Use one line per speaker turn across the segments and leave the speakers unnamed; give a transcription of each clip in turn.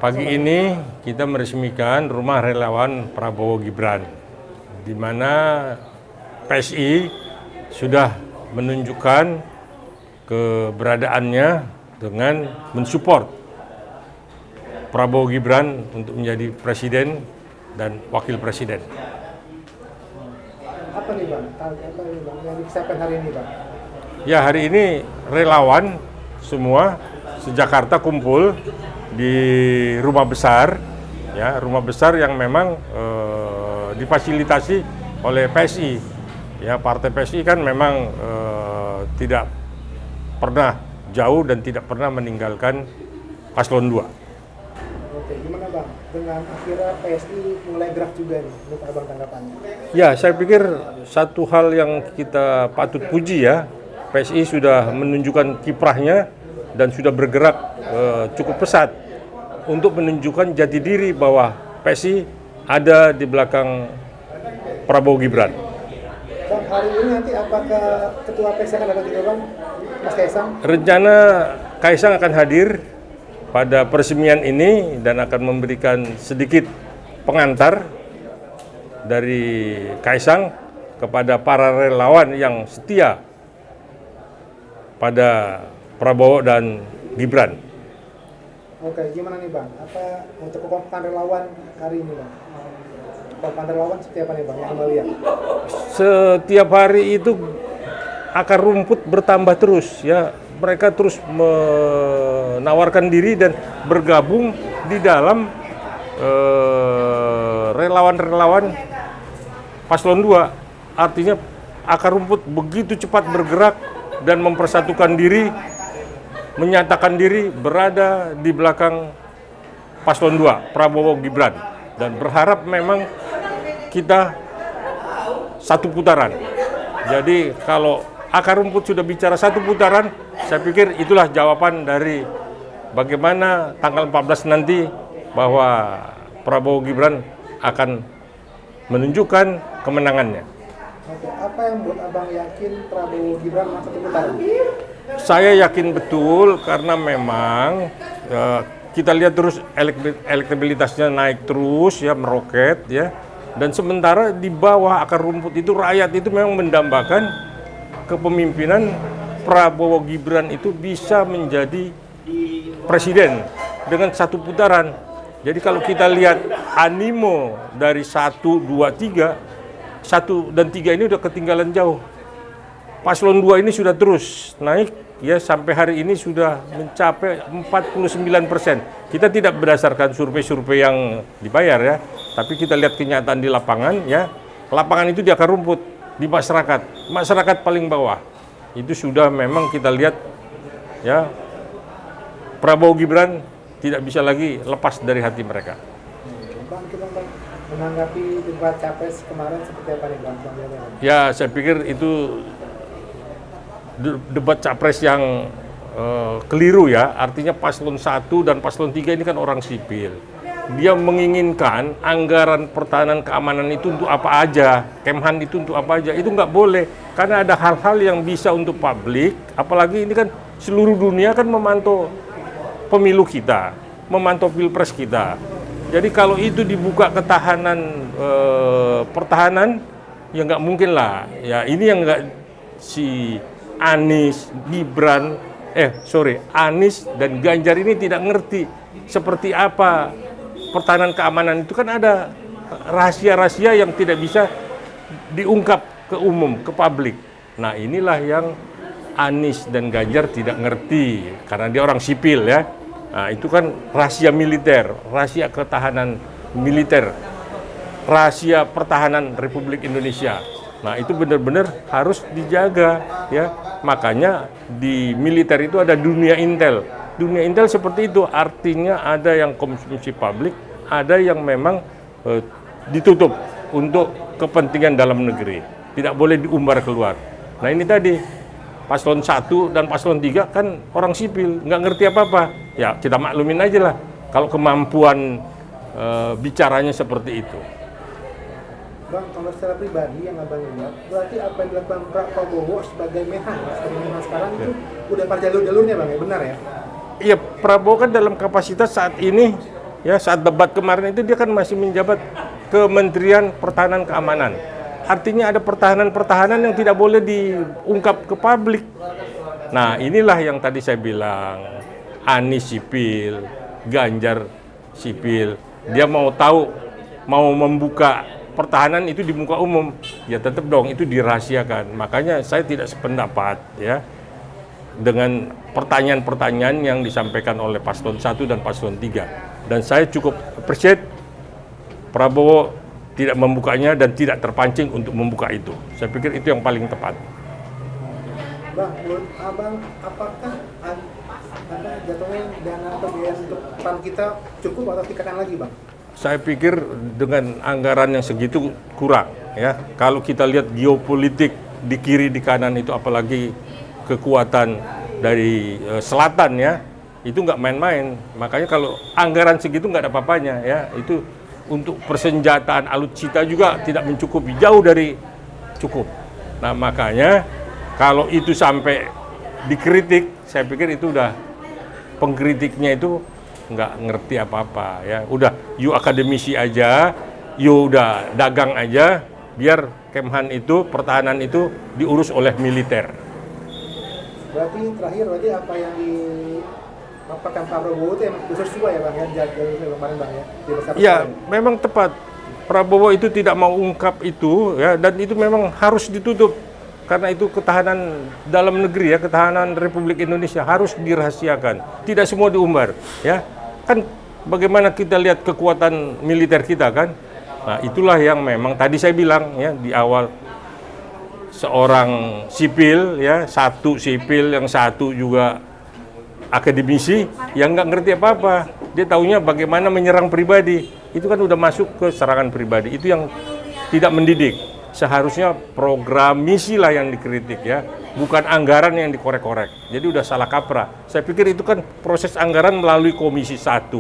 Pagi ini kita meresmikan Rumah Relawan Prabowo Gibran, di mana PSI sudah menunjukkan keberadaannya dengan mensupport Prabowo Gibran untuk menjadi presiden dan wakil presiden.
Apa nih Bang? Yang disiapkan hari ini Bang?
Ya, hari ini relawan semua se-Jakarta kumpul di rumah besar, ya, rumah besar yang memang difasilitasi oleh PSI. Ya, partai PSI kan memang tidak pernah jauh dan tidak pernah meninggalkan paslon 2.
Oke, gimana Bang? Dengan akhirnya PSI mulai gerak juga nih, menurut Abang tanggapannya?
Ya, saya pikir satu hal yang kita patut puji ya, PSI sudah menunjukkan kiprahnya dan sudah bergerak cukup pesat untuk menunjukkan jati diri bahwa PSI ada di belakang Prabowo Gibran.
Bang, hari ini nanti apakah Ketua PSI akan datang juga Bang? Mas Kaisang?
Rencana Kaisang akan hadir pada peresmian ini dan akan memberikan sedikit pengantar dari Kaisang kepada para relawan yang setia pada Prabowo dan Gibran.
Oke, gimana nih Bang? Apa untuk kekompakan relawan hari ini Bang? Kekompakan relawan seperti apa nih Bang yang Anda lihat?
Setiap hari itu akar rumput bertambah terus ya. Mereka terus menawarkan diri dan bergabung di dalam relawan-relawan paslon 2. Artinya akar rumput begitu cepat bergerak dan mempersatukan diri, menyatakan diri berada di belakang paslon 2, Prabowo Gibran. Dan berharap memang kita satu putaran. Jadi kalau akar rumput sudah bicara satu putaran, saya pikir itulah jawaban dari bagaimana tanggal 14 nanti bahwa Prabowo Gibran akan menunjukkan kemenangannya.
Oke, apa yang buat Abang yakin Prabowo Gibran masuk satu putaran?
Saya yakin betul karena memang kita lihat terus elektabilitasnya naik terus ya, meroket ya. Dan sementara di bawah akar rumput itu rakyat itu memang mendambakan kepemimpinan Prabowo Gibran itu bisa menjadi presiden dengan satu putaran. Jadi kalau kita lihat animo dari 1, 2, 3, 1 dan 3 ini udah ketinggalan jauh. Paslon 2 ini sudah terus naik ya, sampai hari ini sudah mencapai 49%. Kita tidak berdasarkan survei-survei yang dibayar ya, tapi kita lihat kenyataan di lapangan ya. Lapangan itu di akar rumput, di masyarakat paling bawah. Itu sudah memang kita lihat ya, Prabowo Gibran tidak bisa lagi lepas dari hati mereka.
Bang, kita menanggapi debat capres kemarin seperti apa nih Bang?
Ya, saya pikir itu debat capres yang keliru ya. Artinya paslon 1 dan paslon 3 ini kan orang sipil. Dia menginginkan anggaran pertahanan keamanan itu untuk apa aja, Kemhan itu untuk apa aja, itu nggak boleh. Karena ada hal-hal yang bisa untuk publik, apalagi ini kan seluruh dunia kan memantau pemilu kita, memantau pilpres kita. Jadi kalau itu dibuka ketahanan pertahanan, ya nggak mungkin lah. Ya ini yang nggak si Anies, Gibran, Anies dan Ganjar ini tidak ngerti seperti apa pertahanan keamanan itu. Kan ada rahasia-rahasia yang tidak bisa diungkap ke umum, ke publik. Nah inilah yang Anies dan Ganjar tidak ngerti karena dia orang sipil ya. Nah itu kan rahasia militer, rahasia ketahanan militer, rahasia pertahanan Republik Indonesia. Nah itu benar-benar harus dijaga ya. Makanya di militer itu ada dunia intel. Dunia intel seperti itu, artinya ada yang konsumsi publik, ada yang memang ditutup untuk kepentingan dalam negeri. Tidak boleh diumbar keluar. Nah ini tadi, paslon 1 dan paslon 3 kan orang sipil, nggak ngerti apa-apa. Ya kita maklumin aja lah, kalau kemampuan bicaranya seperti itu.
Bang, kalau secara pribadi yang Abang lihat, berarti apa yang dilakukan Pak Prabowo sebagai Menhan sekarang itu udah pada jalur-jalurnya Bang, ya benar ya?
Iya, Prabowo kan dalam kapasitas saat ini Ya, saat debat kemarin itu dia kan masih menjabat Kementerian Pertahanan Keamanan. Artinya ada pertahanan-pertahanan yang tidak boleh diungkap ke publik. Nah, inilah yang tadi saya bilang, Anies sipil, Ganjar sipil. Dia mau tahu, mau membuka pertahanan itu di muka umum, ya tetap dong itu dirahasiakan. Makanya saya tidak sependapat ya dengan pertanyaan-pertanyaan yang disampaikan oleh Paslon 1 dan Paslon 3. Dan saya cukup appreciate Prabowo tidak membukanya dan tidak terpancing untuk membuka itu. Saya pikir itu yang paling tepat.
Bang, menurut abang, apakah ada jatuhnya dana atau biaya untuk PAN kita cukup atau tingkatkan lagi, Bang?
Saya pikir dengan anggaran yang segitu kurang ya. Kalau kita lihat geopolitik di kiri di kanan itu, apalagi kekuatan dari selatan ya, itu nggak main-main. Makanya kalau anggaran segitu nggak ada apa-apanya ya. Itu untuk persenjataan alutsista juga tidak mencukupi, jauh dari cukup. Nah makanya kalau itu sampai dikritik, saya pikir itu udah pengkritiknya itu nggak ngerti apa-apa ya. Udah, you akademisi aja, you udah dagang aja, biar Kemhan itu, pertahanan itu diurus oleh militer.
Berarti terakhir apa yang dipaparkan Pak Prabowo itu yang sesuai ya Bang ya, jalur kemarin Bang ya?
Ya, memang tepat. Prabowo itu tidak mau ungkap itu ya, dan itu memang harus ditutup. Karena itu ketahanan dalam negeri ya, ketahanan Republik Indonesia harus dirahasiakan. Tidak semua diumbar ya. Kan bagaimana kita lihat kekuatan militer kita kan. Nah, itulah yang memang tadi saya bilang ya di awal, seorang sipil ya, satu sipil, yang satu juga akademisi yang nggak ngerti apa-apa. Dia taunya bagaimana menyerang pribadi. Itu kan udah masuk ke serangan pribadi. Itu yang tidak mendidik. Seharusnya program misi lah yang dikritik ya, bukan anggaran yang dikorek-korek. Jadi udah salah kaprah. Saya pikir itu kan proses anggaran melalui Komisi 1.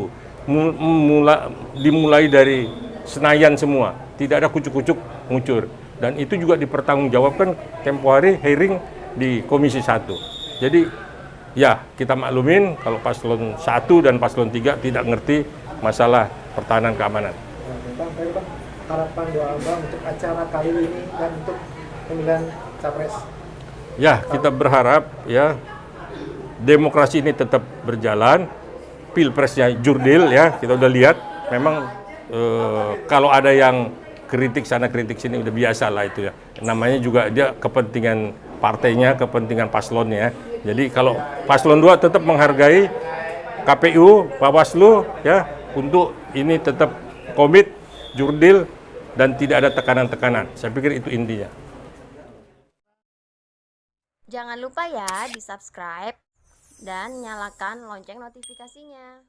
Dimulai dari Senayan semua. Tidak ada kucuk-kucuk ngucur. Dan itu juga dipertanggungjawabkan tempo hari hearing di Komisi 1. Jadi ya kita maklumin kalau Paslon 1 dan Paslon 3 tidak ngerti masalah pertahanan keamanan.
Bang, harapan doa Bang untuk acara kali ini dan untuk pemilihan Capres.
Ya, kita berharap ya demokrasi ini tetap berjalan, pilpresnya jurdil ya, kita udah lihat memang kalau ada yang kritik sana kritik sini udah biasa lah itu ya. Namanya juga dia kepentingan partainya, kepentingan paslonnya. Jadi kalau Paslon 2 tetap menghargai KPU, Bawaslu ya untuk ini tetap komit, jurdil, dan tidak ada tekanan-tekanan. Saya pikir itu intinya.
Jangan lupa ya di subscribe dan nyalakan lonceng notifikasinya.